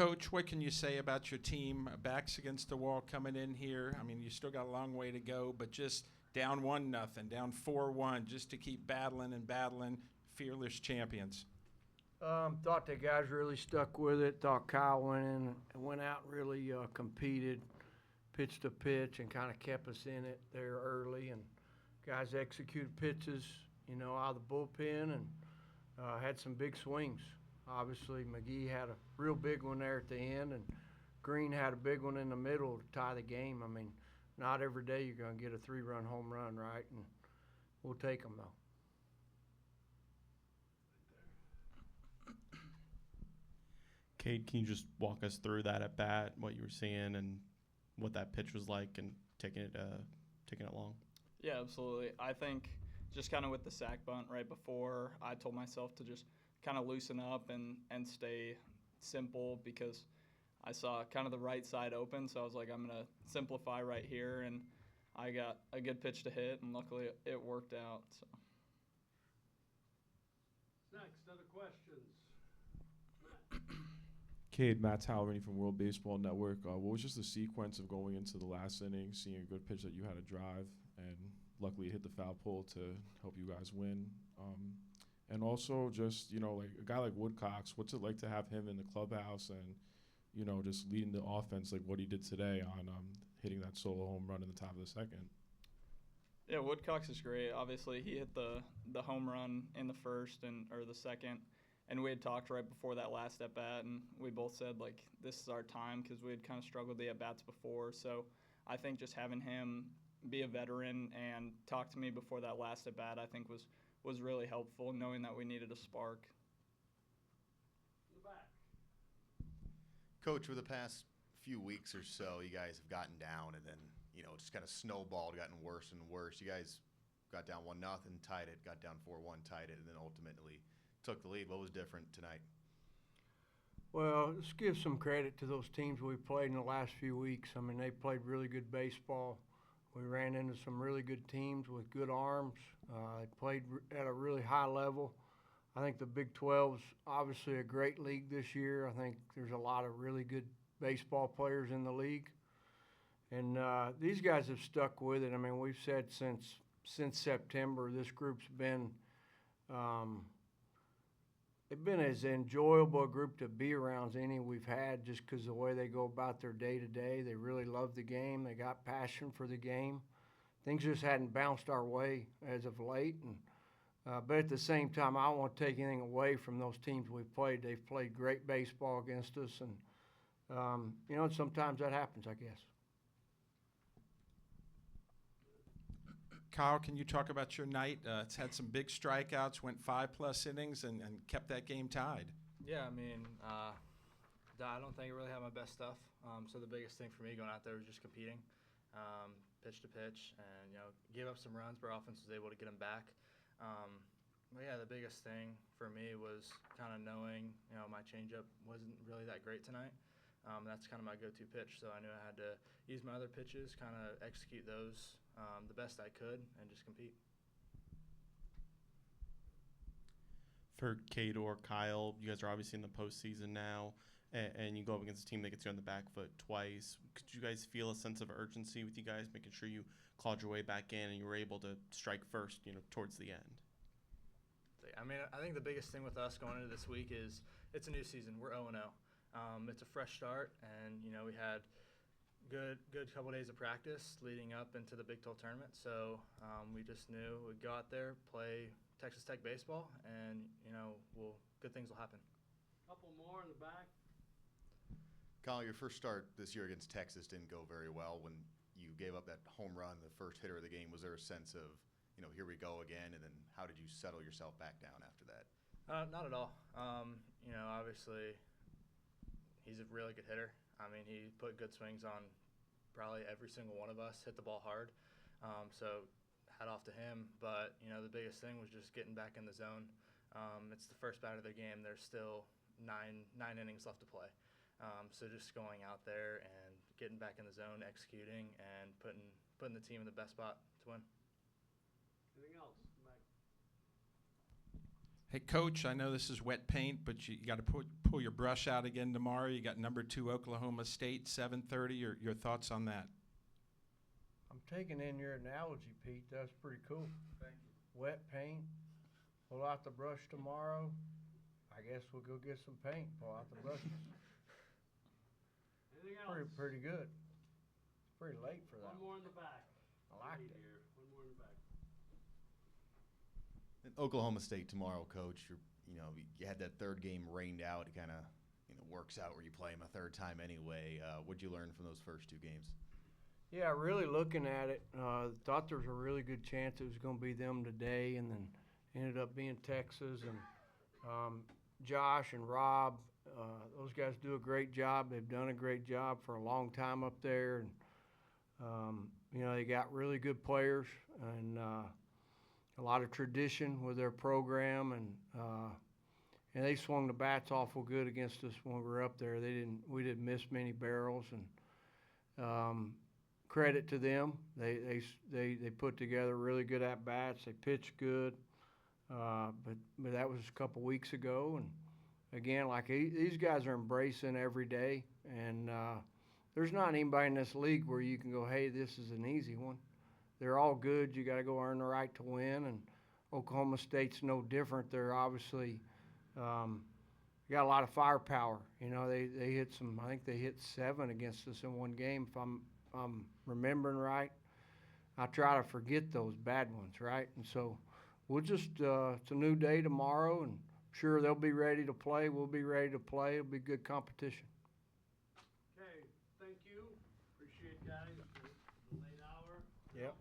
Coach, what can you say about your team? Backs against the wall coming in here. I mean, you still got a long way to go, but just down 1-0, down 4-1, just to keep battling and battling, fearless champions. Thought the guys really stuck with it. Thought Kyle went in and went out and really competed, pitch to pitch, and kind of kept us in it there early. And guys executed pitches, out of the bullpen and had some big swings. Obviously, McGee had a real big one there at the end, and Green had a big one in the middle to tie the game. I mean, not every day you're going to get a 3-run home run, right? And we'll take them, though. Kade, can you just walk us through that at bat, what you were seeing, and what that pitch was like, and taking it long? Yeah, absolutely. I think just kind of with the sack bunt right before, I told myself to just kind of loosen up and stay simple, because I saw kind of the right side open, so I was like, I'm going to simplify right here, and I got a good pitch to hit, and luckily it worked out. So. Next, other questions? Kade, Matt Talverney from World Baseball Network. What was just the sequence of going into the last inning, seeing a good pitch that you had to drive, and luckily it hit the foul pole to help you guys win? And also just, like a guy like Woodcox, what's it like to have him in the clubhouse and, just leading the offense like what he did today on hitting that solo home run in the top of the second? Yeah, Woodcox is great. Obviously, he hit the home run in the first or the second. And we had talked right before that last at-bat, and we both said, like, this is our time, because we had kind of struggled the at-bats before. So I think just having him be a veteran and talk to me before that last at-bat, I think was really helpful, knowing that we needed a spark. In the back. Coach, for the past few weeks or so, you guys have gotten down and then, just kind of snowballed, gotten worse and worse. You guys got down 1-0, tied it, got down 4-1, tied it, and then ultimately took the lead. What was different tonight? Well, let's give some credit to those teams we played in the last few weeks. I mean, they played really good baseball. We ran into some really good teams with good arms. They played at a really high level. I think the Big 12's obviously a great league this year. I think there's a lot of really good baseball players in the league. And these guys have stuck with it. I mean, we've said since September, this group's been they've been as enjoyable a group to be around as any we've had, just because the way they go about their day-to-day. They really love the game. They got passion for the game. Things just hadn't bounced our way as of late. But at the same time, I don't want to take anything away from those teams we've played. They've played great baseball against us. And, sometimes that happens, I guess. Kyle, can you talk about your night? It's had some big strikeouts, went 5+ innings, and kept that game tied. Yeah, I mean, I don't think I really had my best stuff. So the biggest thing for me going out there was just competing, pitch to pitch, and gave up some runs, but our offense was able to get them back. But yeah, the biggest thing for me was kind of knowing my changeup wasn't really that great tonight. That's kind of my go-to pitch, so I knew I had to use my other pitches, kind of execute those the best I could, and just compete. For Kade or Kyle, you guys are obviously in the postseason now, and you go up against a team that gets you on the back foot twice. Could you guys feel a sense of urgency with you guys, making sure you clawed your way back in and you were able to strike first, towards the end? I mean, I think the biggest thing with us going into this week is it's a new season. We're 0-0. It's a fresh start, and we had good couple days of practice leading up into the Big 12 tournament. So we just knew we'd go out there, play Texas Tech baseball, and good things will happen. Couple more in the back. Kyle, your first start this year against Texas didn't go very well. When you gave up that home run, the first hitter of the game, was there a sense of, here we go again, and then how did you settle yourself back down after that? Not at all. Obviously, he's a really good hitter. I mean, he put good swings on probably every single one of us, hit the ball hard. So hat off to him. But, the biggest thing was just getting back in the zone. It's the first bat of the game. There's still nine innings left to play. So just going out there and getting back in the zone, executing, and putting the team in the best spot to win. Anything else? Mike? Hey, Coach, I know this is wet paint, but you got to pull your brush out again tomorrow. You got number 2 Oklahoma State, 7:30. Your thoughts on that? I'm taking in your analogy, Pete. That's pretty cool. Thank you. Wet paint, pull out the brush tomorrow. I guess we'll go get some paint, pull out the brushes. Anything else? Pretty good. It's pretty late for that. One more in the back. I liked Right it. here. One more in the back. And Oklahoma State tomorrow, Coach. You had that third game rained out. It kind of works out where you play them a third time anyway. What'd you learn from those first 2 games? Yeah, really looking at it, thought there was a really good chance it was going to be them today, and then ended up being Texas. And Josh and Rob, those guys do a great job. They've done a great job for a long time up there, and they got really good players and a lot of tradition with their program, and they swung the bats awful good against us when we were up there. We didn't miss many barrels, and credit to them. They put together really good at bats. They pitched good, but that was a couple weeks ago, and again, like these guys are embracing every day, and there's not anybody in this league where you can go, hey, this is an easy one. They're all good. You got to go earn the right to win, and Oklahoma State's no different. They're obviously got a lot of firepower. They hit some. I think they hit 7 against us in one game, if I'm remembering right. I try to forget those bad ones, right? And so we'll just it's a new day tomorrow, and I'm sure they'll be ready to play. We'll be ready to play. It'll be good competition. Okay, thank you. Appreciate guys for the late hour. Yep.